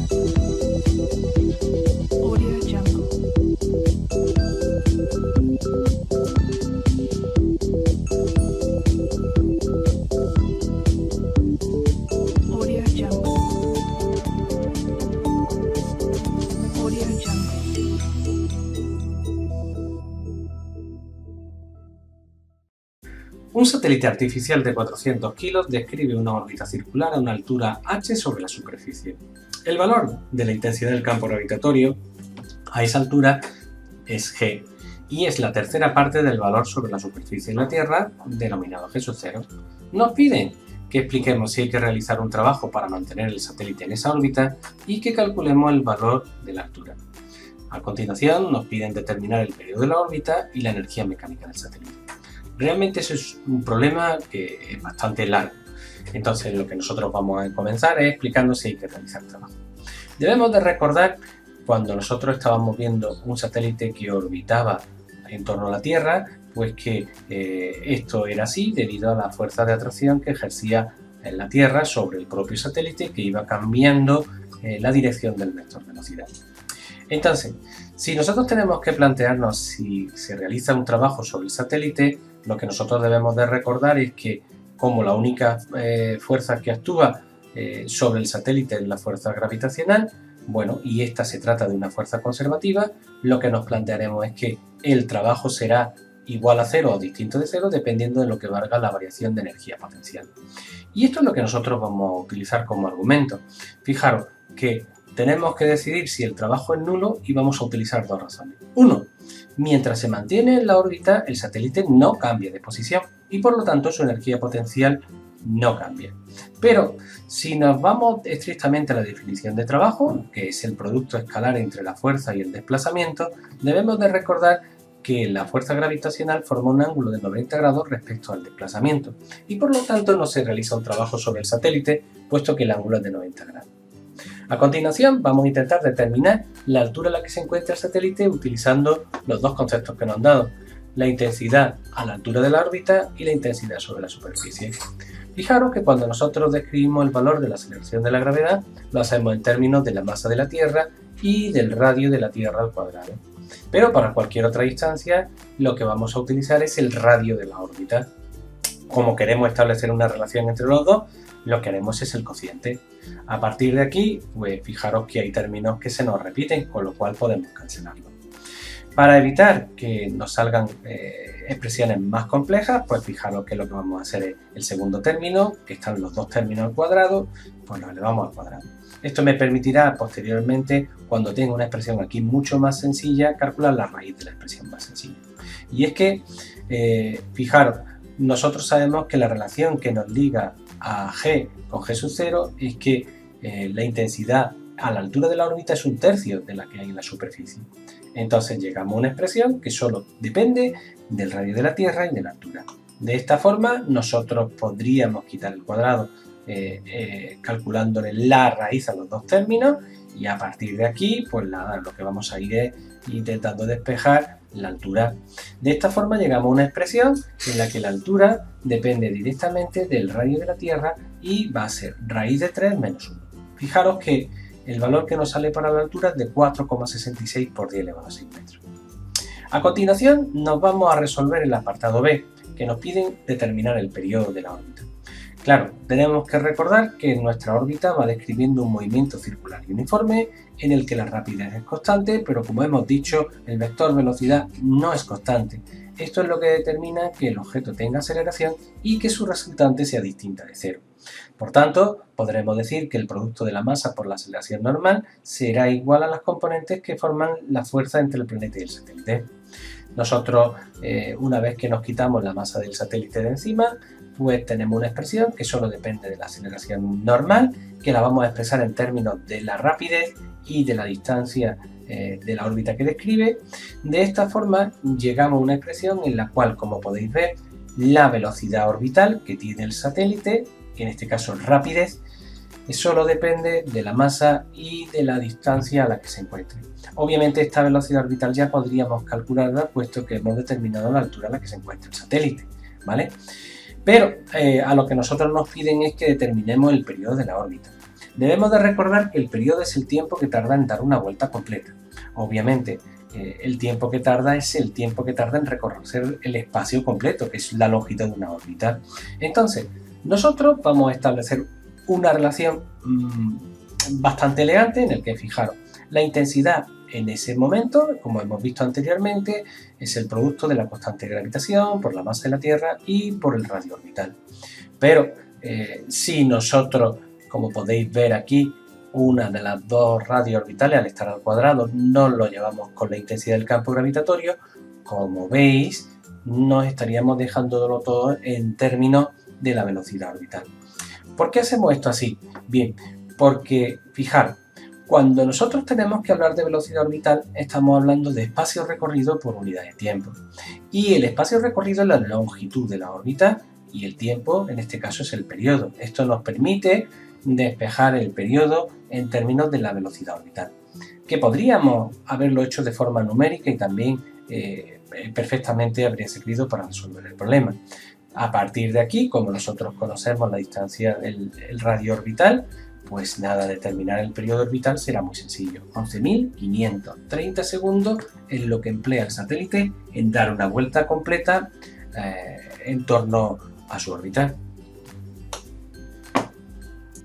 Audio Jungle. Audio Jungle. Audio Jungle. Un satélite artificial de 400 kilos describe una órbita circular a una altura h sobre la superficie. El valor de la intensidad del campo gravitatorio a esa altura es g y es la tercera parte del valor sobre la superficie de la Tierra, denominado g sub 0. Nos piden que expliquemos si hay que realizar un trabajo para mantener el satélite en esa órbita y que calculemos el valor de la altura. A continuación nos piden determinar el periodo de la órbita y la energía mecánica del satélite. Realmente eso es un problema que es bastante largo. Entonces lo que nosotros vamos a comenzar es explicando si hay que realizar trabajo. Debemos de recordar cuando nosotros estábamos viendo un satélite que orbitaba en torno a la Tierra, pues que esto era así debido a la fuerza de atracción que ejercía en la Tierra sobre el propio satélite, que iba cambiando la dirección del vector velocidad. Entonces, si nosotros tenemos que plantearnos si se realiza un trabajo sobre el satélite, lo que nosotros debemos de recordar es que como la única fuerza que actúa sobre el satélite es la fuerza gravitacional, bueno, y esta se trata de una fuerza conservativa, lo que nos plantearemos es que el trabajo será igual a cero o distinto de cero dependiendo de lo que valga la variación de energía potencial. Y esto es lo que nosotros vamos a utilizar como argumento. Fijaros que tenemos que decidir si el trabajo es nulo y vamos a utilizar dos razones. Uno, mientras se mantiene en la órbita, el satélite no cambia de posición y por lo tanto su energía potencial no cambia. Pero si nos vamos estrictamente a la definición de trabajo, que es el producto escalar entre la fuerza y el desplazamiento, debemos de recordar que la fuerza gravitacional forma un ángulo de 90 grados respecto al desplazamiento y por lo tanto no se realiza un trabajo sobre el satélite puesto que el ángulo es de 90 grados. A continuación vamos a intentar determinar la altura a la que se encuentra el satélite utilizando los dos conceptos que nos han dado, la intensidad a la altura de la órbita y la intensidad sobre la superficie. Fijaros que cuando nosotros describimos el valor de la aceleración de la gravedad, lo hacemos en términos de la masa de la Tierra y del radio de la Tierra al cuadrado. Pero para cualquier otra distancia, lo que vamos a utilizar es el radio de la órbita. Como queremos establecer una relación entre los dos, lo que haremos es el cociente. A partir de aquí, pues fijaros que hay términos que se nos repiten, con lo cual podemos cancelarlo. Para evitar que nos salgan expresiones más complejas, pues fijaros que lo que vamos a hacer es el segundo término, que están los dos términos al cuadrado, pues lo elevamos al cuadrado. Esto me permitirá posteriormente, cuando tenga una expresión aquí mucho más sencilla, calcular la raíz de la expresión más sencilla. Y es que, fijaros, nosotros sabemos que la relación que nos liga a G con G sub 0 es que la intensidad a la altura de la órbita es un tercio de la que hay en la superficie. Entonces llegamos a una expresión que solo depende del radio de la Tierra y de la altura. De esta forma nosotros podríamos quitar el cuadrado calculándole la raíz a los dos términos y a partir de aquí pues nada, lo que vamos a ir es intentando despejar la altura. De esta forma llegamos a una expresión en la que la altura depende directamente del radio de la Tierra y va a ser raíz de 3 menos 1. Fijaros que el valor que nos sale para la altura es de 4,66 por 10 elevado a 6 metros. A continuación nos vamos a resolver el apartado B, que nos piden determinar el periodo de la órbita. Claro, tenemos que recordar que nuestra órbita va describiendo un movimiento circular y uniforme en el que la rapidez es constante, pero como hemos dicho, el vector velocidad no es constante. Esto es lo que determina que el objeto tenga aceleración y que su resultante sea distinta de cero. Por tanto, podremos decir que el producto de la masa por la aceleración normal será igual a las componentes que forman la fuerza entre el planeta y el satélite. Nosotros, una vez que nos quitamos la masa del satélite de encima, pues tenemos una expresión que solo depende de la aceleración normal, que la vamos a expresar en términos de la rapidez y de la distancia de la órbita que describe. De esta forma llegamos a una expresión en la cual, como podéis ver, la velocidad orbital que tiene el satélite, que en este caso es rapidez, solo depende de la masa y de la distancia a la que se encuentre. Obviamente esta velocidad orbital ya podríamos calcularla puesto que hemos determinado la altura a la que se encuentra el satélite, ¿vale? Pero a lo que nosotros nos piden es que determinemos el periodo de la órbita. Debemos de recordar que el periodo es el tiempo que tarda en dar una vuelta completa. Obviamente, el tiempo que tarda es el tiempo que tarda en recorrer el espacio completo, que es la longitud de una órbita. Entonces, nosotros vamos a establecer una relación bastante elegante en el que, fijaros, la intensidad en ese momento, como hemos visto anteriormente, es el producto de la constante de gravitación por la masa de la Tierra y por el radio orbital. Pero si nosotros, como podéis ver aquí, una de las dos radios orbitales al estar al cuadrado no lo llevamos con la intensidad del campo gravitatorio, como veis, nos estaríamos dejándolo todo en términos de la velocidad orbital. ¿Por qué hacemos esto así? Bien, porque fijaros, cuando nosotros tenemos que hablar de velocidad orbital, estamos hablando de espacio recorrido por unidad de tiempo. Y el espacio recorrido es la longitud de la órbita y el tiempo, en este caso, es el periodo. Esto nos permite despejar el periodo en términos de la velocidad orbital, que podríamos haberlo hecho de forma numérica y también perfectamente habría servido para resolver el problema. A partir de aquí, como nosotros conocemos la distancia del radio orbital, pues nada, determinar el periodo orbital será muy sencillo. 11.530 segundos es lo que emplea el satélite en dar una vuelta completa en torno a su orbital.